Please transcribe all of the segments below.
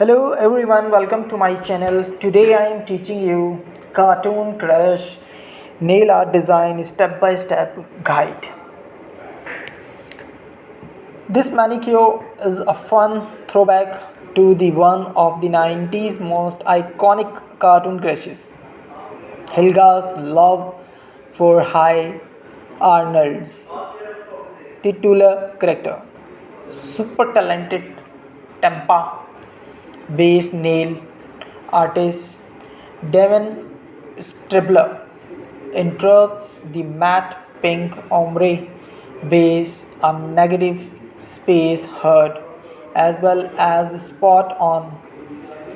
Hello everyone, welcome to my channel. Today I am teaching you Cartoon Crush nail art design step by step guide. This manicure is a fun throwback to the one of the 90s most iconic cartoon crushes. Helga's love for High Arnold's titular character. Super talented Tampa based nail artist Devon Stribler interrupts the matte pink ombre base a negative space herd as well as spot on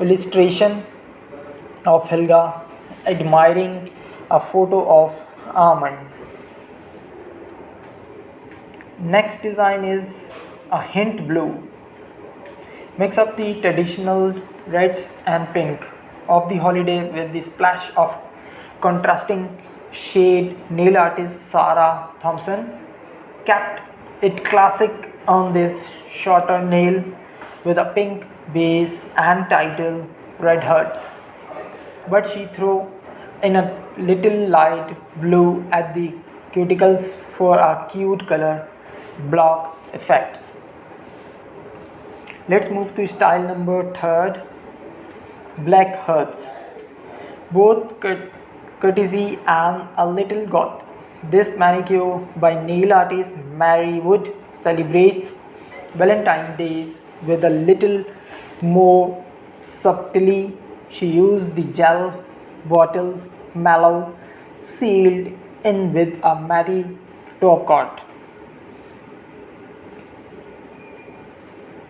illustration of Helga admiring a photo of almond. Next design is a hint blue. Mix up the traditional reds and pink of the holiday with the splash of contrasting shade. Nail artist Sarah Thompson kept it classic on this shorter nail with a pink base and title red hearts, but she threw in a little light blue at the cuticles for a cute color block effects. Let's move to style number third, black hearts, both courtesy and a little goth. This manicure by nail artist Mary Wood celebrates Valentine's Day with a little more subtlety. She used the gel bottles mellow, sealed in with a matte top coat.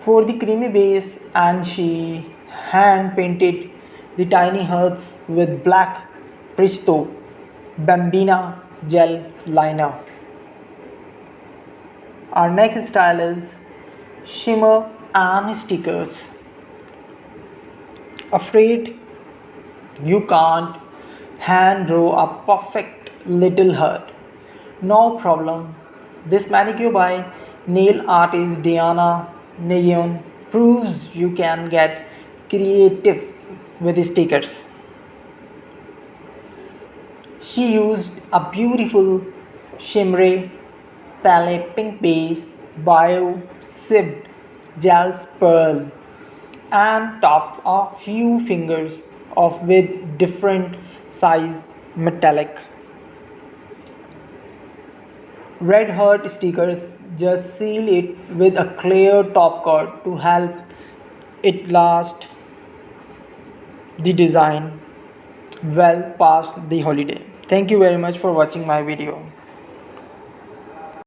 For the creamy base, and she hand painted the tiny hearts with black Presto Bambina gel liner. Our next style is shimmer and stickers. Afraid you can't hand draw a perfect little heart? No problem. This manicure by nail artist Diana Neon proves you can get creative with stickers. She used a beautiful shimmery palette pink base, bio sieved gels pearl, and topped a few fingers of with different size metallic red heart stickers. Just seal it with a clear top coat to help it last the design well past the holiday. Thank you very much for watching my video.